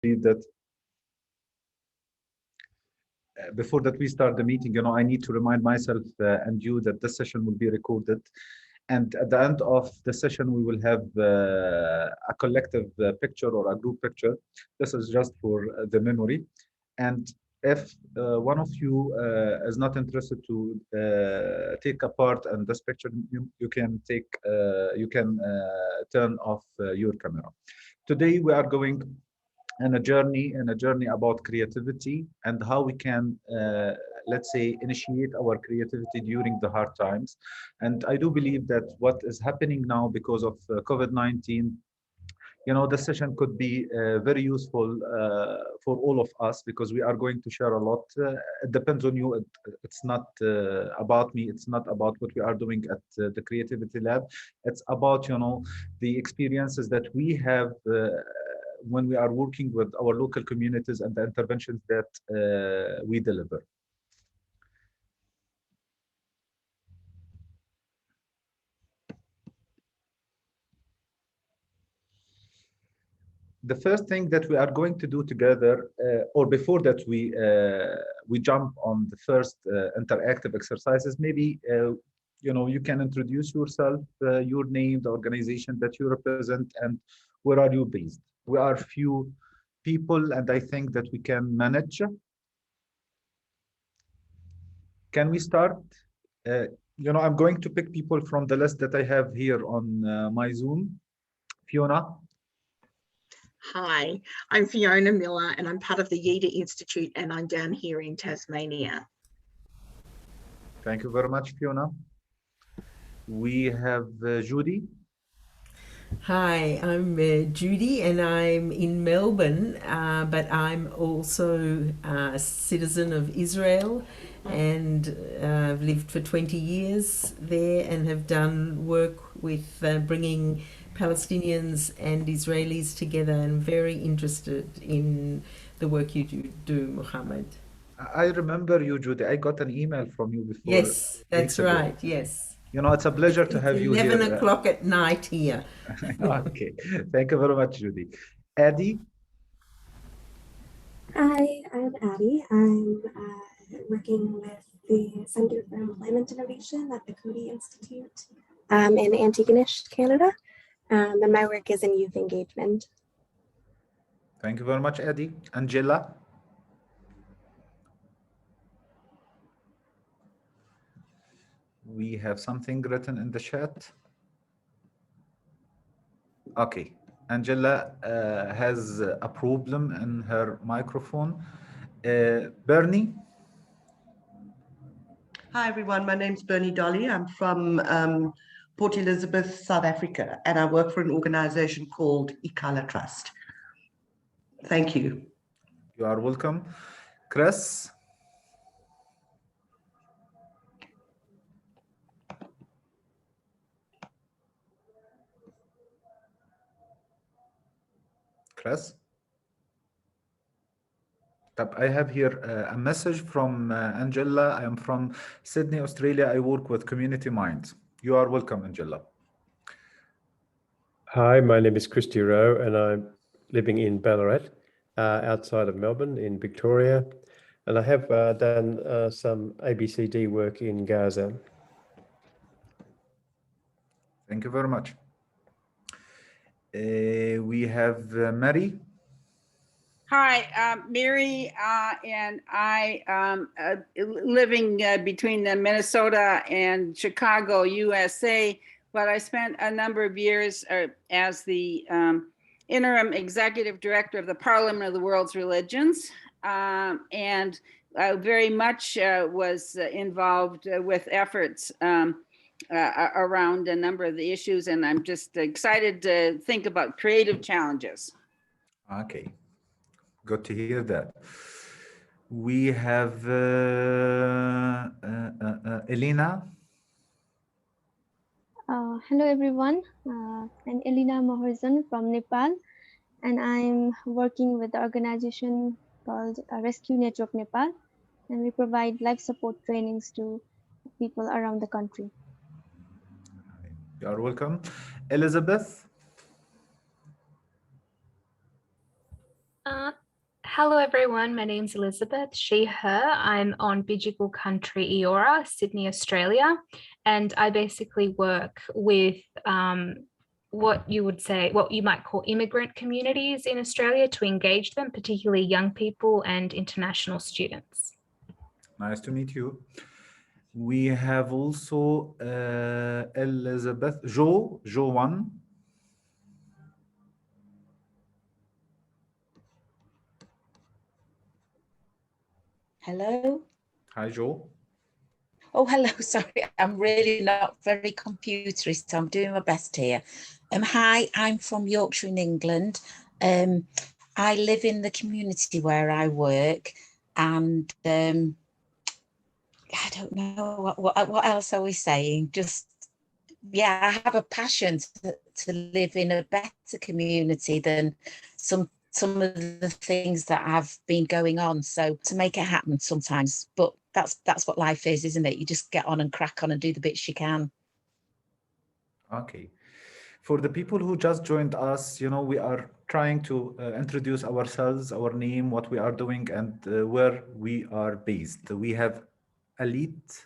that before that we start the meeting, I need to remind myself and you that this session will be recorded. And at the end of the session, we will have a collective picture or a group picture. This is just for the memory. And if one of you is not interested to take a part in this picture, you can turn off your camera. Today we are going in a journey about creativity and how we can let's say initiate our creativity during the hard times. And I do believe that what is happening now because of COVID-19, the session could be very useful for all of us, because we are going to share a lot. It depends on you. It's not about me. It's not about what we are doing at the Creativity Lab. It's about, the experiences that we have when we are working with our local communities and the interventions that we deliver. The first thing that we are going to do together, or before that we jump on the first interactive exercises, maybe you can introduce yourself, your name, the organization that you represent, and where are you based. We are few people, and I think that we can manage. Can we start? I'm going to pick people from the list that I have here on my Zoom. Fiona. Hi, I'm Fiona Miller and I'm part of the Yida Institute and I'm down here in Tasmania. Thank you very much, Fiona. We have Judy. Hi, I'm Judy and I'm in Melbourne, but I'm also a citizen of Israel and I've lived for 20 years there and have done work with bringing Palestinians and Israelis together, and very interested in the work you do, Mohammad. I remember you, Judy. I got an email from you before. Yes, that's right, yes. It's a pleasure to have you here. 11 o'clock at night here. Okay, thank you very much, Judy. Addie? Hi, I'm Addie. I'm working with the Center for Employment Innovation at the Coady Institute in Antigonish, Canada. And my work is in youth engagement. Thank you very much, Addie. Angela? We have something written in the chat. Okay, Angela has a problem in her microphone. Bernie? Hi everyone, my name's Bernie Dolly. I'm from Port Elizabeth, South Africa, and I work for an organization called Ikala Trust. Thank you. You are welcome. Chris? Chris? I have here a message from Angela. I am from Sydney, Australia. I work with Community Minds. You are welcome, Angela. Hi, my name is Christy Rowe and I'm living in Ballarat, outside of Melbourne in Victoria. And I have done some ABCD work in Gaza. Thank you very much. We have Mary. Hi, Mary, and I living between Minnesota and Chicago, USA, but I spent a number of years as the interim executive director of the Parliament of the World's Religions, and I very much was involved with efforts around a number of the issues, and I'm just excited to think about creative challenges. Okay. Good to hear that. We have Elena. Hello everyone, I'm Elena Maherson from Nepal, and I'm working with the organization called Rescue Network Nepal, and we provide life support trainings to people around the country. You are welcome. Elizabeth. Hello everyone, my name's Elizabeth, she, her. I'm on Bidjigal Country Eora, Sydney, Australia, and I basically work with what you might call immigrant communities in Australia to engage them, particularly young people and international students. Nice to meet you. We have also Elizabeth, Jo 1. Hello. Hi, Jo. Oh, hello. Sorry, I'm really not very computery, so I'm doing my best here. Hi, I'm from Yorkshire in England. I live in the community where I work, and I don't know what else are we saying. Just yeah, I have a passion to live in a better community than some of the things that have been going on. So to make it happen sometimes, but that's what life is, isn't it? You just get on and crack on and do the bits you can. Okay. For the people who just joined us, we are trying to introduce ourselves, our name, what we are doing, and where we are based. We have Elite.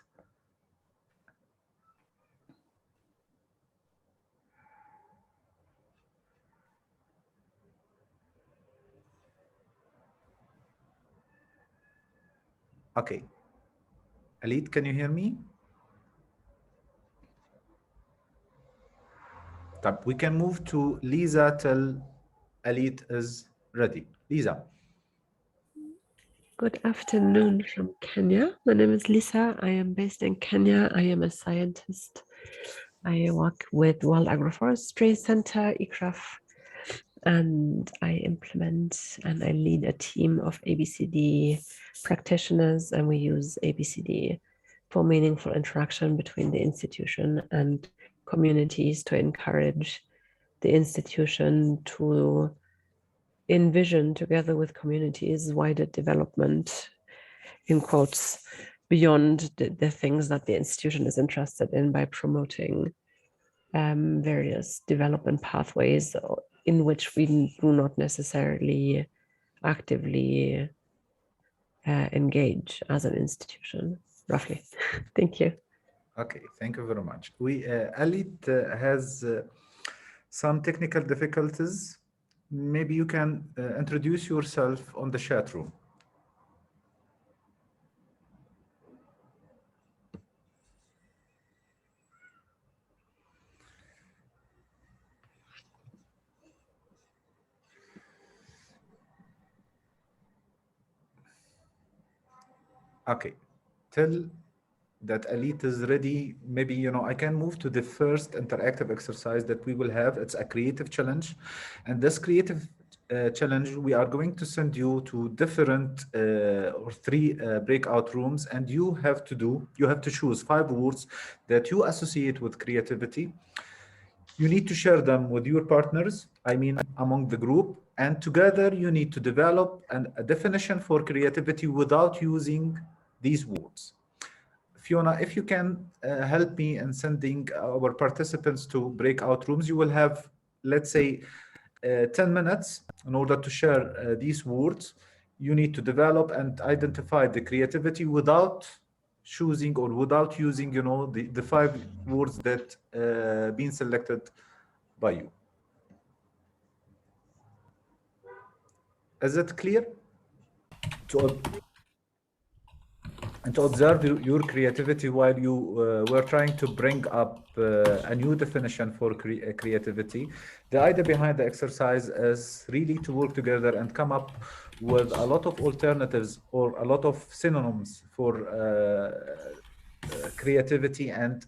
Okay. Elite, can you hear me? We can move to Lisa till Elite is ready. Lisa. Good afternoon from Kenya. My name is Lisa. I am based in Kenya. I am a scientist. I work with World Agroforestry Center, ICRAF, and I implement and I lead a team of ABCD practitioners, and we use ABCD for meaningful interaction between the institution and communities to encourage the institution to envision together with communities wider development, in quotes, beyond the things that the institution is interested in, by promoting various development pathways in which we do not necessarily actively engage as an institution, roughly. Thank you. Okay, thank you very much. Elite has some technical difficulties. Maybe you can introduce yourself on the chat room. Okay, till that Elite is ready, maybe, I can move to the first interactive exercise that we will have. It's a creative challenge. And this creative challenge, we are going to send you to different or 3 breakout rooms, and you have to choose 5 words that you associate with creativity. You need to share them with your partners, among the group, and together you need to develop a definition for creativity without using these words. Fiona, if you can help me in sending our participants to breakout rooms, you will have, let's say, 10 minutes in order to share these words. You need to develop and identify the creativity without choosing or without using, the 5 words that been selected by you. Is it clear? And to observe your creativity while you were trying to bring up a new definition for creativity. The idea behind the exercise is really to work together and come up with a lot of alternatives or a lot of synonyms for creativity, and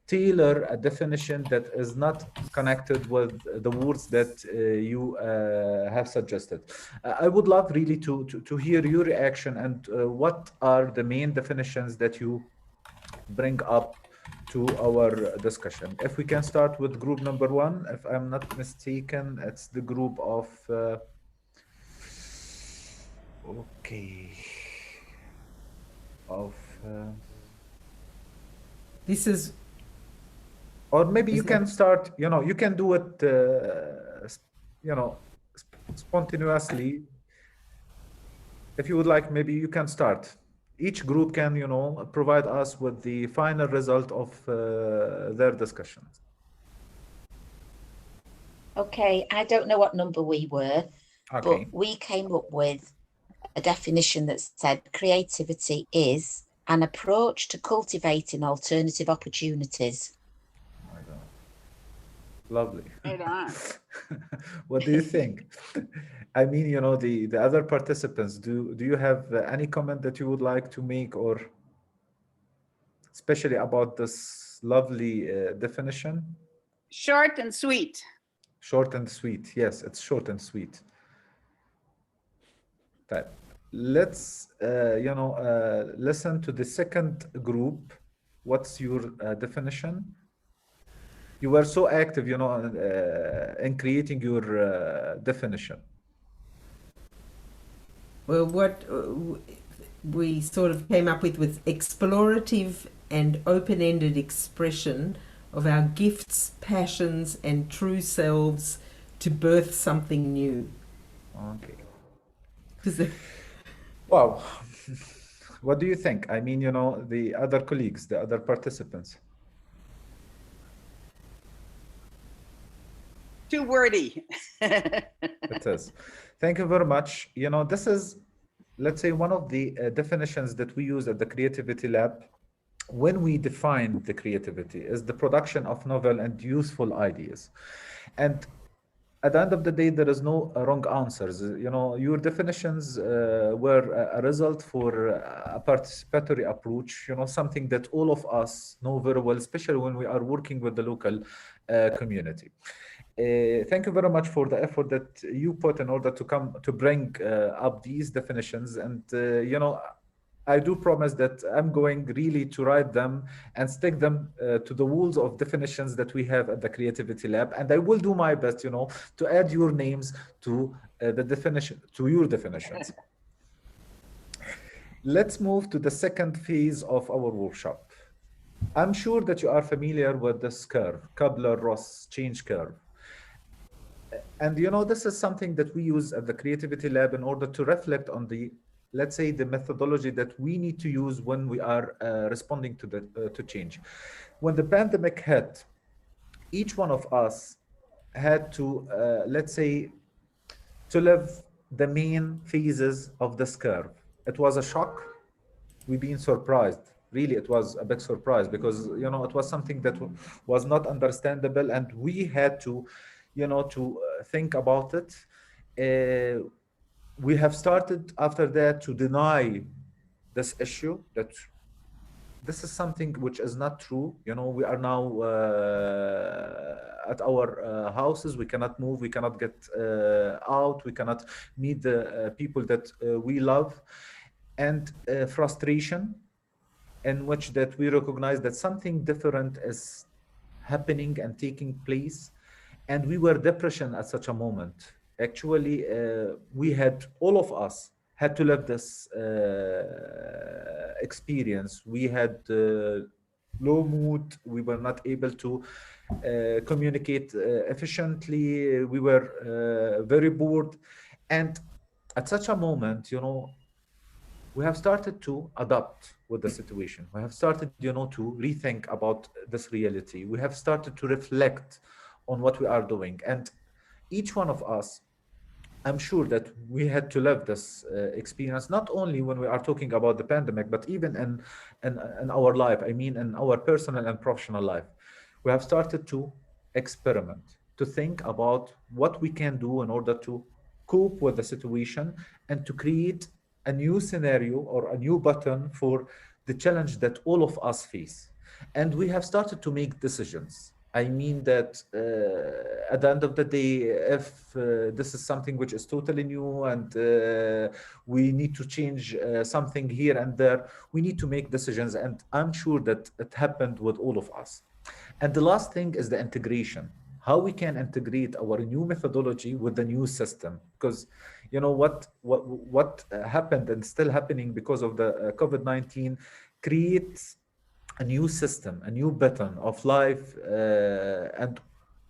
tailor a definition that is not connected with the words that you have suggested. I would love really to hear your reaction and what are the main definitions that you bring up to our discussion. If we can start with group number 1, if I'm not mistaken, it's the group of this is, or maybe you can start, you can do it, spontaneously. If you would like, maybe you can start. Each group can, provide us with the final result of their discussions. Okay, I don't know what number we were, Okay. but we came up with a definition that said creativity is an approach to cultivating alternative opportunities. My God. Lovely. Right on. What do you think? I mean, the other participants, do you have any comment that you would like to make, or especially about this lovely definition? Short and sweet. Short and sweet. Yes, it's short and sweet. Right. Let's, listen to the second group. What's your definition? You were so active, in creating your definition. Well, what we sort of came up with was explorative and open-ended expression of our gifts, passions, and true selves to birth something new. Okay. Wow. What do you think? I mean, the other colleagues, the other participants. Too wordy. It is. Thank you very much. This is, let's say, one of the definitions that we use at the Creativity Lab when we define the creativity is the production of novel and useful ideas. And at the end of the day, there is no wrong answers. Your definitions were a result for a participatory approach, something that all of us know very well, especially when we are working with the local community. Thank you very much for the effort that you put in order to come to bring up these definitions. And, I do promise that I'm going really to write them and stick them to the walls of definitions that we have at the Creativity Lab. And I will do my best, to add your names to the definition, to your definitions. Let's move to the second phase of our workshop. I'm sure that you are familiar with this curve, Kubler-Ross change curve. And this is something that we use at the Creativity Lab in order to reflect on the, let's say, the methodology that we need to use when we are responding to change. When the pandemic hit, each one of us had to, let's say, to live the main phases of this curve. It was a shock. We've been surprised. Really, it was a big surprise because, it was something that was not understandable, and we had to, think about it. We have started after that to deny this issue, that this is something which is not true. We are now at our houses. We cannot move. We cannot get out. We cannot meet the people that we love. And frustration, in which that we recognize that something different is happening and taking place. And we were depression at such a moment. Actually, all of us had to live this experience. We had low mood. We were not able to communicate efficiently. We were very bored. And at such a moment, we have started to adapt with the situation. We have started, to rethink about this reality. We have started to reflect on what we are doing. And each one of us, I'm sure that we had to live this experience, not only when we are talking about the pandemic, but even in our life. I mean, in our personal and professional life. We have started to experiment, to think about what we can do in order to cope with the situation and to create a new scenario or a new button for the challenge that all of us face. And we have started to make decisions. I mean that at the end of the day, if this is something which is totally new and we need to change something here and there, we need to make decisions. And I'm sure that it happened with all of us. And the last thing is the integration. How we can integrate our new methodology with the new system. Because what happened and still happening because of the COVID-19 creates a new system, a new pattern of life, and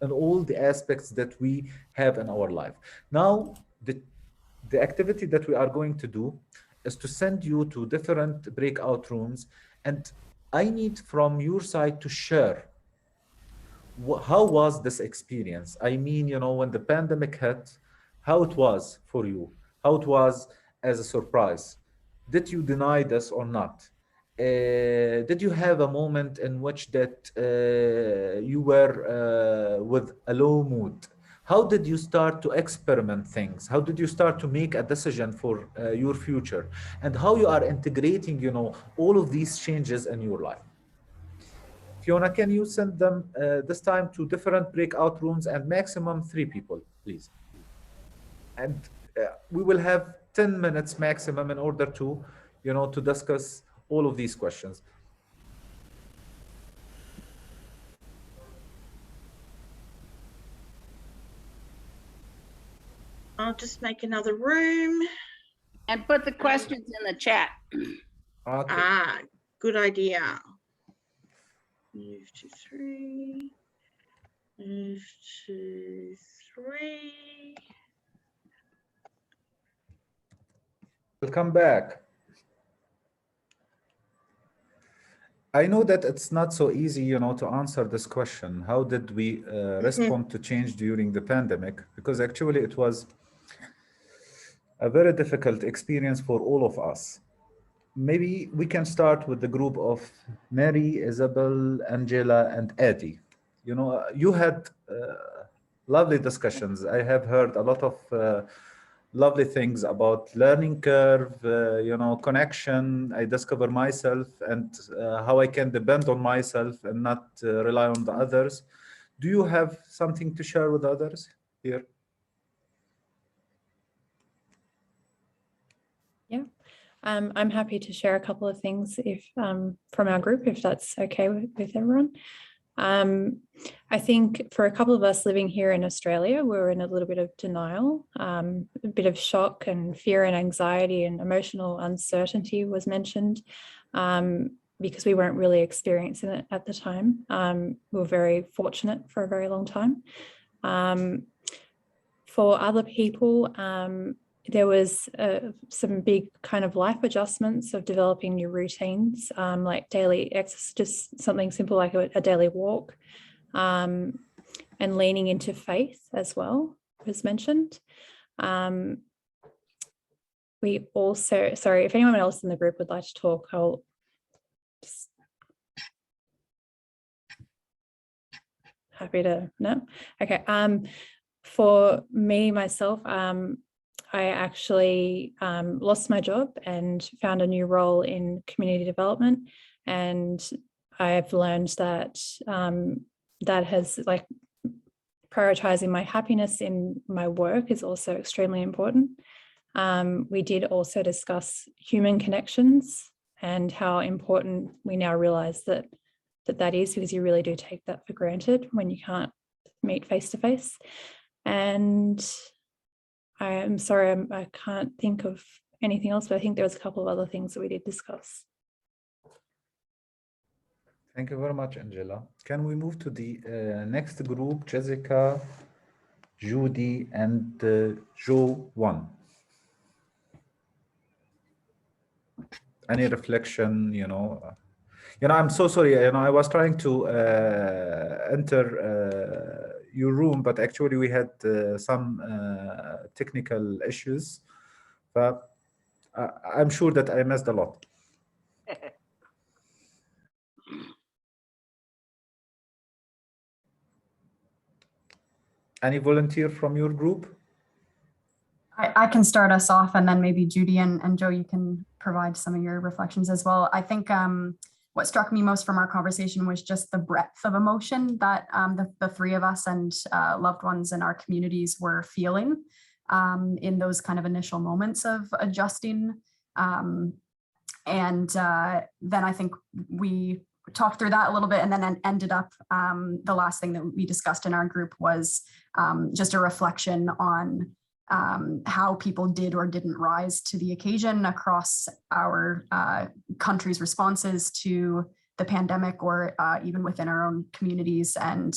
all the aspects that we have in our life. Now, the activity that we are going to do is to send you to different breakout rooms, and I need from your side to share how was this experience. I mean, when the pandemic hit, how it was for you, how it was as a surprise. Did you deny this or not? Did you have a moment in which that you were with a low mood? How did you start to experiment things? How did you start to make a decision for your future? And how you are integrating, all of these changes in your life? Fiona, can you send them this time to different breakout rooms and maximum 3 people, please? And we will have 10 minutes maximum in order to, to discuss all of these questions. I'll just make another room. And put the questions in the chat. Okay. Good idea. Move to 3. Move to 3. Welcome back. I know that it's not so easy, to answer this question. How did we respond to change during the pandemic? Because actually it was a very difficult experience for all of us. Maybe we can start with the group of Mary, Isabel, Angela, and Eddie. You had lovely discussions. I have heard a lot of lovely things about learning curve, connection. I discover myself and how I can depend on myself and not rely on the others. Do you have something to share with others here? Yeah, I'm happy to share a couple of things if from our group, if that's okay with everyone. I think for a couple of us living here in Australia, we're in a little bit of denial, a bit of shock and fear and anxiety and emotional uncertainty was mentioned because we weren't really experiencing it at the time. We were very fortunate for a very long time. For other people, there was some big kind of life adjustments of developing new routines, like daily exercise, just something simple like a daily walk, and leaning into faith as well was mentioned. We also, sorry, if anyone else in the group would like to talk, I'll just happy to, no? Okay, for me, myself, I actually lost my job and found a new role in community development, and I've learned that that has like prioritizing my happiness in my work is also extremely important. We did also discuss human connections and how important we now realize that is, because you really do take that for granted when you can't meet face to face. And I am sorry, I can't think of anything else, but I think there was a couple of other things that we did discuss. Thank you very much, Angela. Can we move to the next group, Jessica, Judy, and Joe 1? Any reflection, I'm so sorry, I was trying to enter your room, but actually we had some technical issues, but I'm sure that I missed a lot. Any volunteer from your group? I can start us off, and then maybe Judy and Joe, you can provide some of your reflections as well. I think what struck me most from our conversation was just the breadth of emotion that the three of us and loved ones in our communities were feeling in those kind of initial moments of adjusting. And then I think we talked through that a little bit, and then ended up the last thing that we discussed in our group was just a reflection on how people did or didn't rise to the occasion across our country's responses to the pandemic, or even within our own communities, and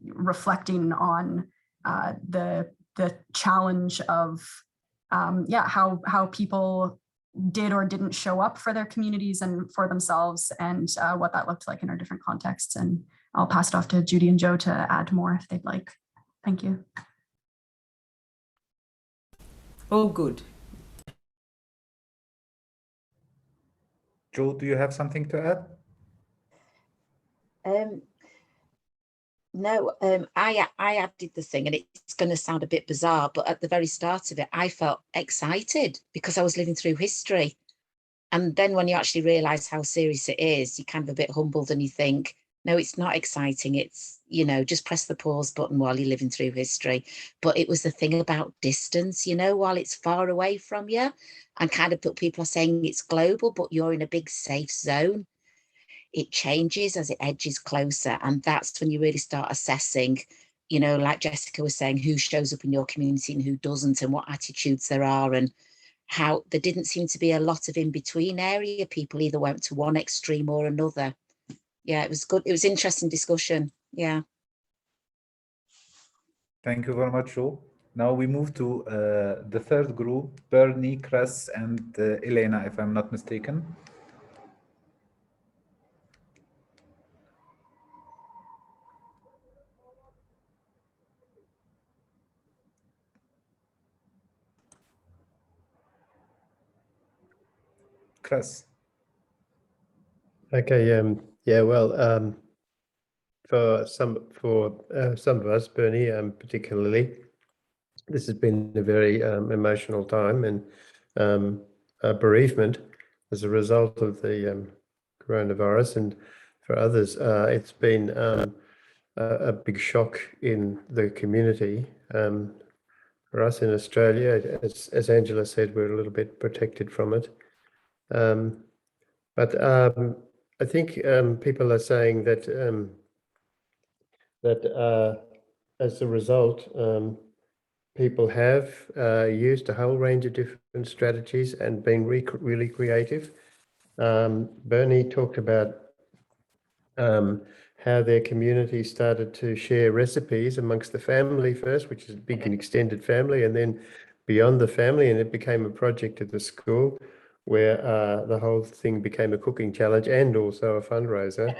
reflecting on the the challenge of how people did or didn't show up for their communities and for themselves, and what that looked like in our different contexts. And I'll pass it off to Judy and Joe to add more if they'd like. Thank you. All good. Joe, do you have something to add? No, I added the thing, and it's going to sound a bit bizarre, but at the very start of it, I felt excited because I was living through history. And then when you actually realize how serious it is, you're kind of a bit humbled and you think, no, it's not exciting. It's, you know, just press the pause button while you're living through history. But it was the thing about distance, you know, while it's far away from you, and kind of people are saying it's global, but you're in a big safe zone. It changes as it edges closer. And that's when you really start assessing, you know, like Jessica was saying, who shows up in your community and who doesn't, and what attitudes there are, and how there didn't seem to be a lot of in-between area. People either went to one extreme or another. Yeah, it was good. It was interesting discussion. Yeah. Thank you very much, Joe. Now we move to the third group, Bernie, Chris, and Elena, if I'm not mistaken. Chris. Okay. Yeah. Well, for some of us, Bernie, particularly, this has been a very emotional time and bereavement as a result of the coronavirus, and for others, it's been a big shock in the community. For us in Australia, as Angela said, we're a little bit protected from it. But I think people are saying that as a result, people have used a whole range of different strategies and been really creative. Bernie talked about how their community started to share recipes amongst the family first, which is a big and extended family, and then beyond the family, and it became a project at the school where the whole thing became a cooking challenge and also a fundraiser.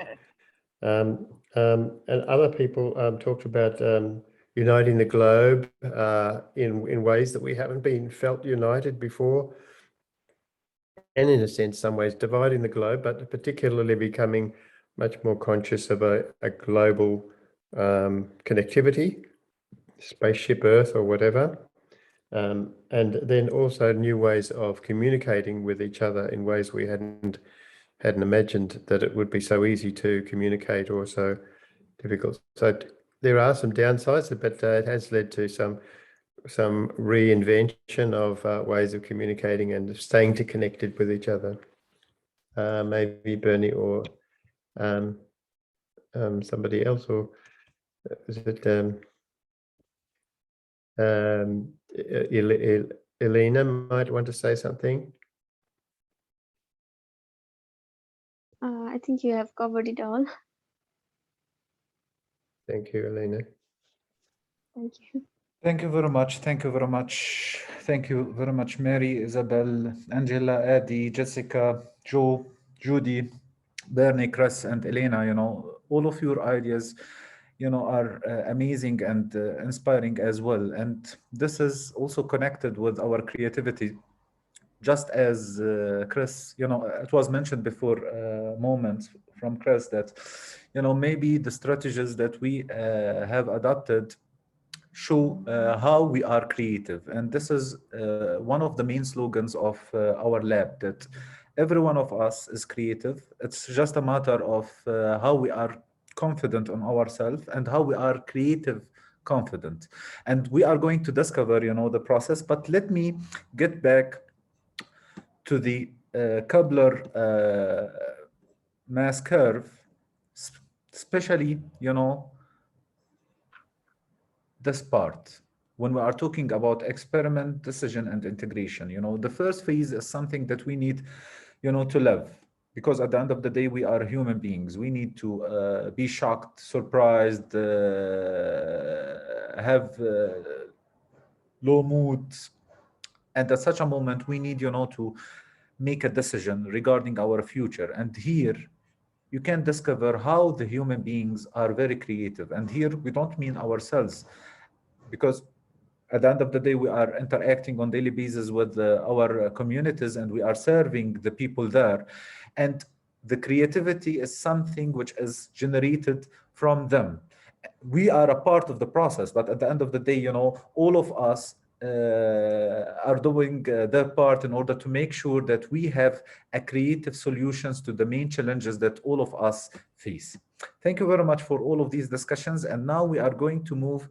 And other people talked about uniting the globe in ways that we haven't been felt united before, and in a sense, some ways dividing the globe, but particularly becoming much more conscious of a global connectivity, spaceship Earth or whatever. And then also new ways of communicating with each other in ways we hadn't imagined that it would be so easy to communicate or so difficult. So there are some downsides, but it has led to some reinvention of ways of communicating and staying connected with each other. Maybe Bernie or somebody else, or is it Elena might want to say something? I think you have covered it all. Thank you, Elena. Thank you. Thank you very much. Thank you very much. Thank you very much, Mary, Isabel, Angela, Adi, Jessica, Joe, Judy, Bernie, Chris, and Elena. You know, all of your ideas, you know, are amazing and inspiring as well. And this is also connected with our creativity. Just as Chris, you know, it was mentioned before, moments from Chris, that, you know, maybe the strategies that we have adopted show how we are creative. And this is one of the main slogans of our lab, that every one of us is creative. It's just a matter of how we are confident on ourselves and how we are creative confident. And we are going to discover, you know, the process. But let me get back to the Kepler mass curve, especially, you know, this part, when we are talking about experiment, decision, and integration. You know, the first phase is something that we need, you know, to live, because at the end of the day, we are human beings. We need to be shocked, surprised, have low mood. And at such a moment, we need, to make a decision regarding our future. And here you can discover how the human beings are very creative. And here we don't mean ourselves, because at the end of the day, we are interacting on daily basis with our communities, and we are serving the people there. And the creativity is something which is generated from them. We are a part of the process, but at the end of the day, all of us are doing their part in order to make sure that we have a creative solutions to the main challenges that all of us face. Thank you very much for all of these discussions. And now we are going to move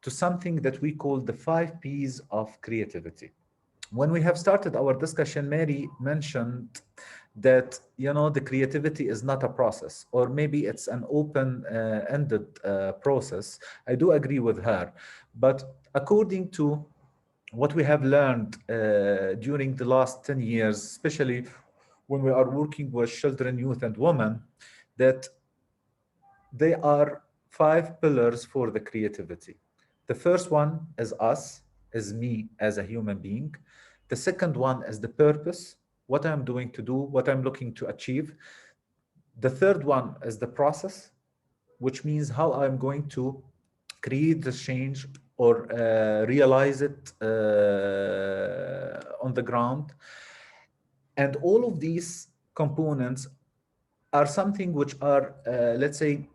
to something that we call the 5 P's of creativity. When we have started our discussion, Mary mentioned that, the creativity is not a process, or maybe it's an open-ended process. I do agree with her. But according to what we have learned during the last 10 years, especially when we are working with children, youth, and women, that there are 5 pillars for the creativity. The first one is us, is me as a human being. The second one is the purpose, what I'm doing to do, what I'm looking to achieve. The third one is the process, which means how I'm going to create the change or realize it on the ground. And all of these components are something which are, let's say,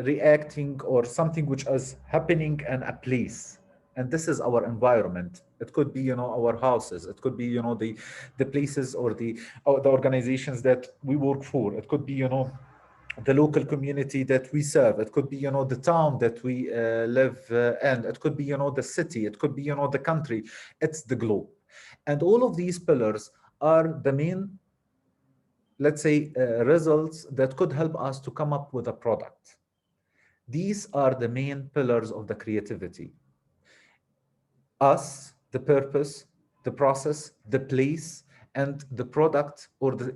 reacting, or something which is happening in a place. And this is our environment. It could be, our houses. It could be, the places or the organizations that we work for. It could be, the local community that we serve. It could be, the town that we live in. It could be, the city. It could be, the country. It's the globe. And all of these pillars are the main, let's say, results that could help us to come up with a product. These are the main pillars of the creativity. Us, the purpose, the process, the place, and the product, or the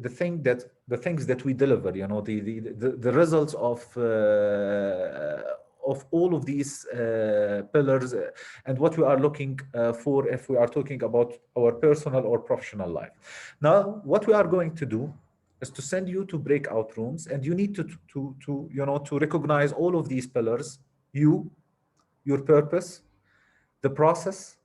things that we deliver, the results of all of these pillars, and what we are looking for if we are talking about our personal or professional life. Now, what we are going to do is to send you to breakout rooms, and you need to recognize all of these pillars: you, your purpose, the process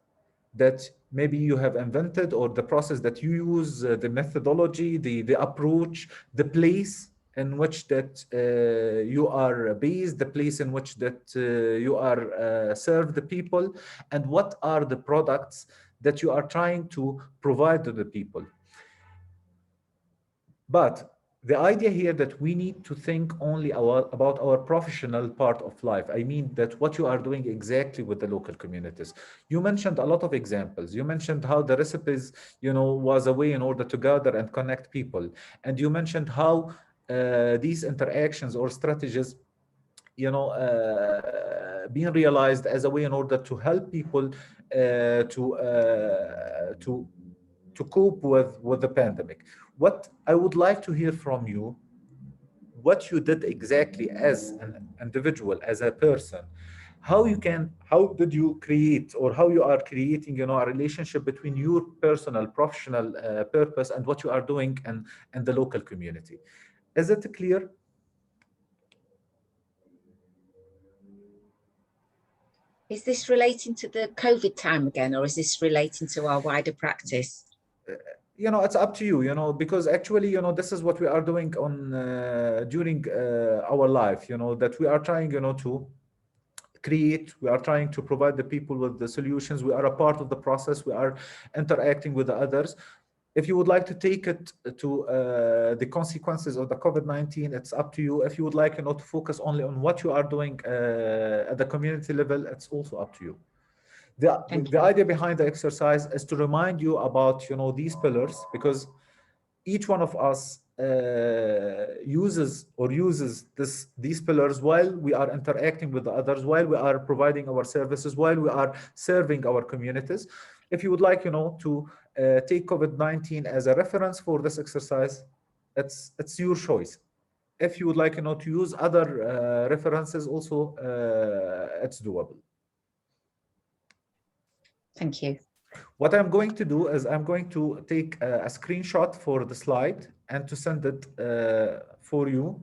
that maybe you have invented, or the process that you use, the methodology, the approach, the place in which that you are based, the place in which that you are serve the people, and what are the products that you are trying to provide to the people. But the idea here that we need to think only about our professional part of life. I mean that what you are doing exactly with the local communities. You mentioned a lot of examples. You mentioned how the recipes, was a way in order to gather and connect people. And you mentioned how these interactions or strategies, being realized as a way in order to help people to cope with the pandemic. What I would like to hear from you, what you did exactly as an individual, as a person, how did you create, or how you are creating, a relationship between your personal, professional purpose and what you are doing and the local community. Is it clear? Is this relating to the COVID time again, or is this relating to our wider practice? It's up to you, because actually, this is what we are doing on during our life, that we are trying, to create, we are trying to provide the people with the solutions. We are a part of the process. We are interacting with the others. If you would like to take it to the consequences of the COVID-19, it's up to you. If you would like, to focus only on what you are doing at the community level, it's also up to you. The idea behind the exercise is to remind you about, these pillars, because each one of us uses these pillars while we are interacting with the others, while we are providing our services, while we are serving our communities. If you would like, to take COVID-19 as a reference for this exercise, it's your choice. If you would like, to use other references also, it's doable. Thank you. What I'm going to do is I'm going to take a screenshot for the slide and to send it for you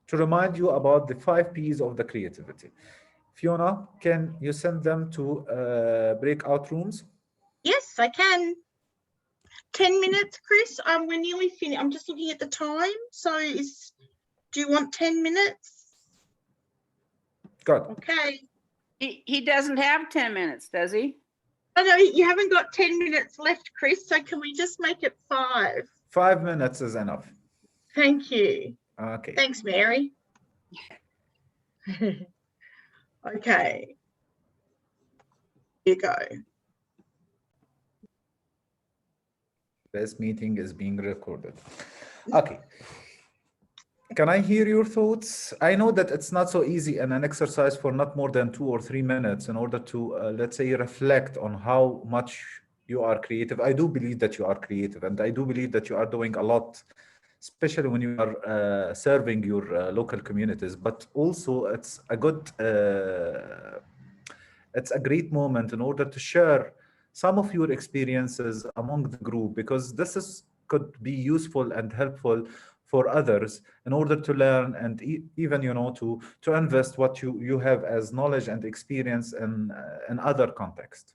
to remind you about the 5 P's of the creativity. Fiona, can you send them to breakout rooms? Yes, I can. 10 minutes, Chris. We're nearly finished. I'm just looking at the time. So do you want 10 minutes? Good. Okay. He doesn't have 10 minutes, does he? Oh, no, you haven't got 10 minutes left, Chris. So can we just make it 5? 5 minutes is enough. Thank you. Okay. Thanks, Mary. Okay. Here you go. This meeting is being recorded. Okay. Can I hear your thoughts? I know that it's not so easy in an exercise for not more than 2 or 3 minutes in order to, let's say, reflect on how much you are creative. I do believe that you are creative, and I do believe that you are doing a lot, especially when you are serving your local communities. But also, it's a good, it's a great moment in order to share some of your experiences among the group, because this could be useful and helpful for others in order to learn and even, you know, to invest what you have as knowledge and experience in other contexts.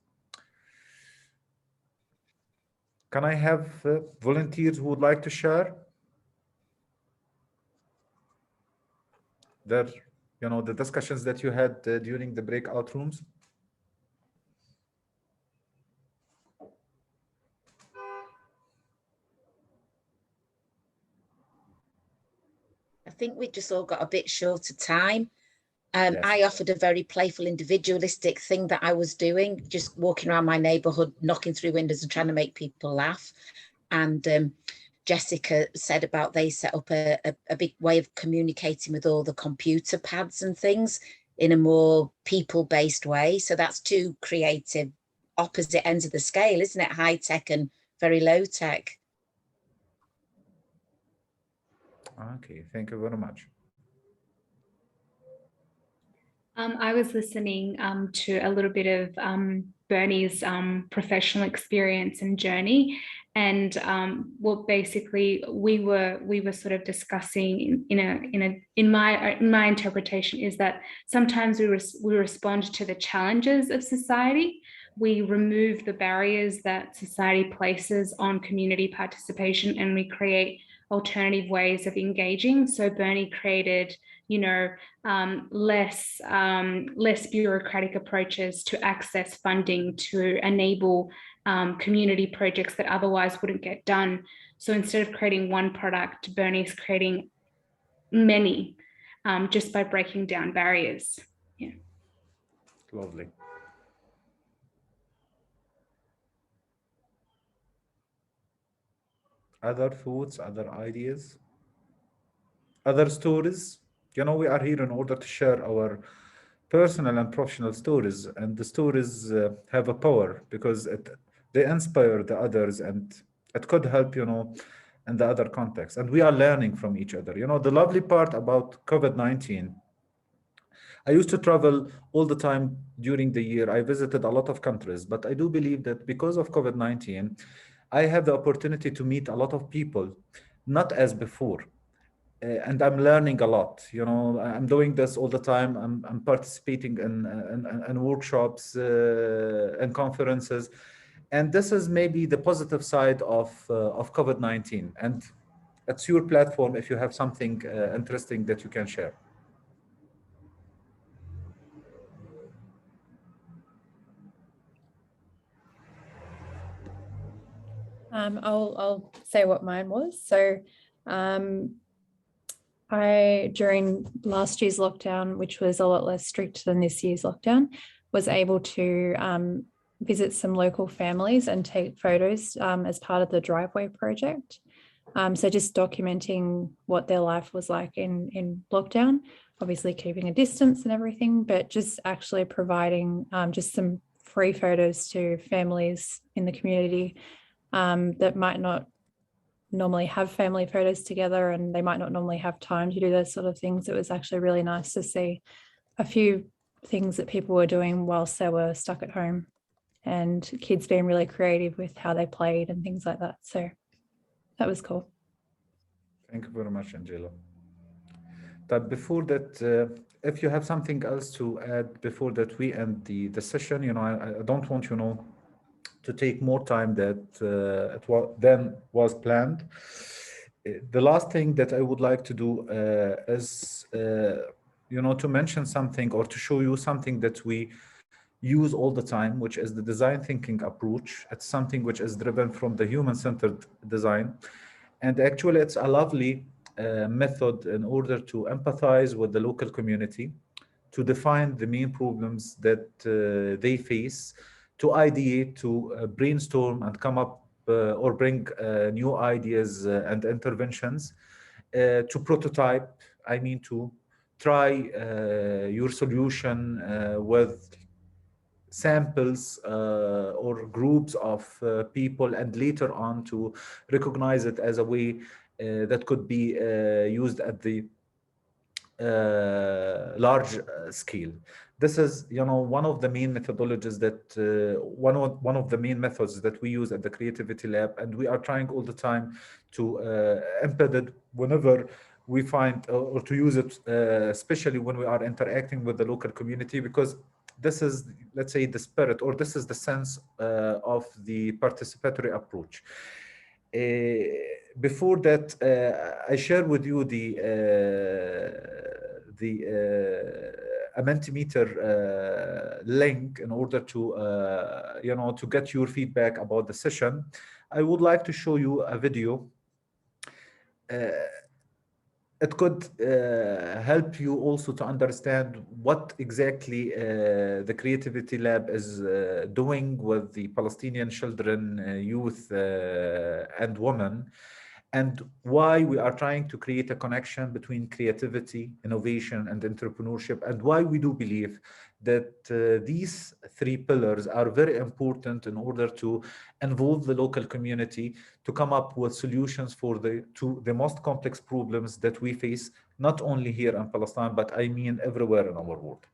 Can I have volunteers who would like to share their, you know, the discussions that you had during the breakout rooms? I think we just all got a bit short of time. Yes. I offered a very playful, individualistic thing that I was doing, just walking around my neighborhood, knocking through windows and trying to make people laugh. And Jessica said about they set up a big way of communicating with all the computer pads and things in a more people-based way. So that's 2 creative opposite ends of the scale, isn't it? High tech and very low tech. Okay, thank you very much. I was listening to a little bit of Bernie's professional experience and journey, and what basically we were sort of discussing in my interpretation is that sometimes we respond to the challenges of society. We remove the barriers that society places on community participation, and we create alternative ways of engaging. So Bernie created, you know, less bureaucratic approaches to access funding to enable community projects that otherwise wouldn't get done. So instead of creating one product, Bernie's creating many just by breaking down barriers. Yeah. Lovely. Other thoughts, other ideas, other stories? You know, we are here in order to share our personal and professional stories, and the stories have a power because they inspire the others, and it could help, you know, in the other context. And we are learning from each other. You know, the lovely part about COVID-19, I used to travel all the time during the year. I visited a lot of countries, but I do believe that because of COVID-19, I have the opportunity to meet a lot of people, not as before. And I'm learning a lot. You know, I'm doing this all the time. I'm participating in workshops and conferences. And this is maybe the positive side of COVID-19. And it's your platform if you have something interesting that you can share. I'll say what mine was. So I, during last year's lockdown, which was a lot less strict than this year's lockdown, was able to visit some local families and take photos as part of the driveway project. So just documenting what their life was like in lockdown, obviously keeping a distance and everything, but just actually providing just some free photos to families in the community that might not normally have family photos together, and they might not normally have time to do those sort of things. It was actually really nice to see a few things that people were doing whilst they were stuck at home. and kids being really creative with how they played and things like that. So that was cool. Thank you very much, Angela. But before that, if you have something else to add before that we end the session, I don't want, to take more time than was planned. The last thing that I would like to do is, to mention something or to show you something that we use all the time, which is the design thinking approach. It's something which is driven from the human-centered design. And actually, it's a lovely method in order to empathize with the local community, to define the main problems that they face, to ideate, to brainstorm and come up or bring new ideas and interventions, to prototype, to try your solution with samples or groups of people, and later on to recognize it as a way that could be used at the large scale. This is, one of the main methodologies that one of the main methods that we use at the Creativity Lab, and we are trying all the time to embed it whenever we find or to use it, especially when we are interacting with the local community, because this is, let's say, the spirit, or this is the sense of the participatory approach. Before that, I share with you the Mentimeter link in order to, to get your feedback about the session. I would like to show you a video. It could help you also to understand what exactly the Creativity Lab is doing with the Palestinian children, youth, and women, and why we are trying to create a connection between creativity, innovation, and entrepreneurship, and why we do believe that these three pillars are very important in order to involve the local community to come up with solutions for the most complex problems that we face, not only here in Palestine, but everywhere in our world.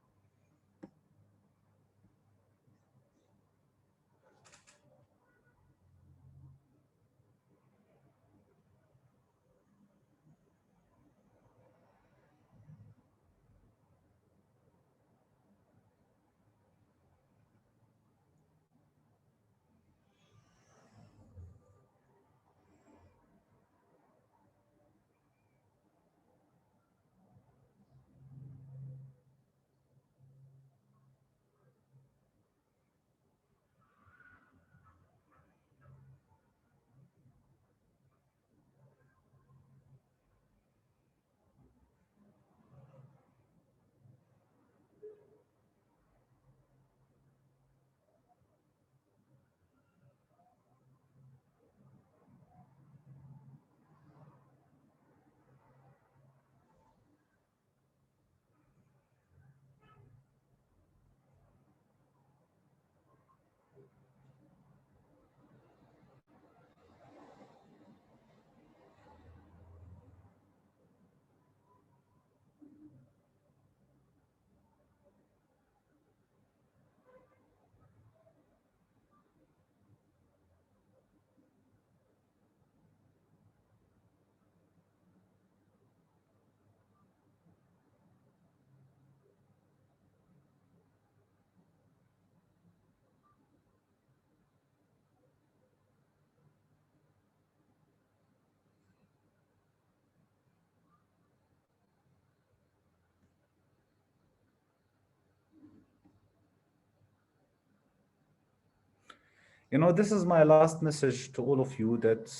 This is my last message to all of you, that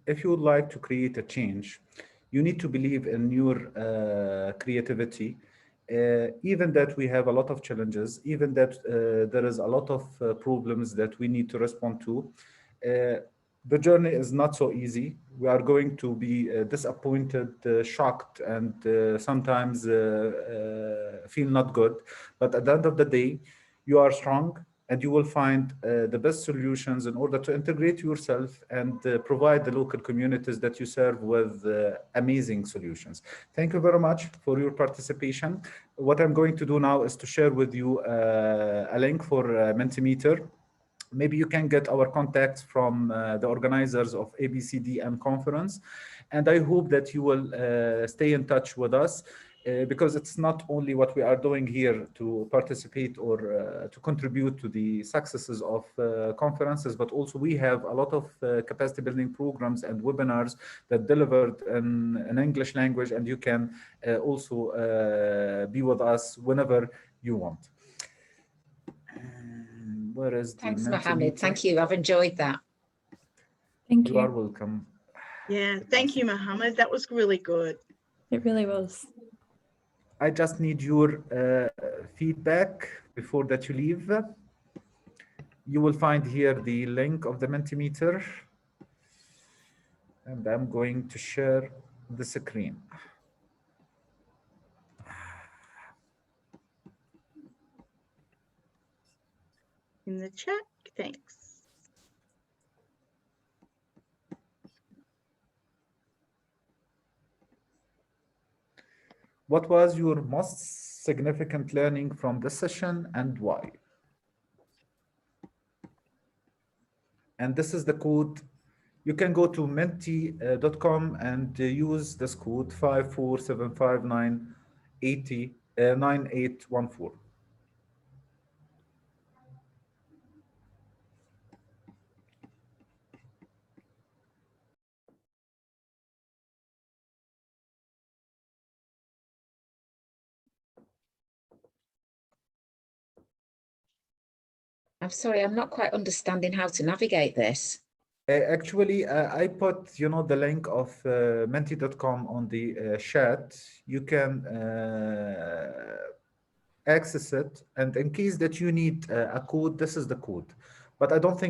if you would like to create a change, you need to believe in your creativity, even that we have a lot of challenges, even that there is a lot of problems that we need to respond to. The journey is not so easy. We are going to be disappointed, shocked, and sometimes feel not good. But at the end of the day, you are strong, and you will find the best solutions in order to integrate yourself and provide the local communities that you serve with amazing solutions. Thank you very much for your participation. What I'm going to do now is to share with you a link for Mentimeter. maybe you can get our contacts from the organizers of ABCDM conference. And I hope that you will stay in touch with us because it's not only what we are doing here to participate or to contribute to the successes of conferences, but also we have a lot of capacity building programs and webinars that delivered in English language, and you can also be with us whenever you want. Where is the Thanks, Mohammed. Thank you. I've enjoyed that. Thank you. You are welcome. Yeah, thank you, Mohammed. That was really good. It really was. I just need your feedback before that you leave. You will find here the link of the Mentimeter, and I'm going to share the screen. In the chat, thanks. What was your most significant learning from this session and why? And this is the code. You can go to menti.com and use this code 54759809814. I'm sorry, I'm not quite understanding how to navigate this. Actually, I put, the link of menti.com on the chat. You can access it, and in case that you need a code, this is the code. But I don't think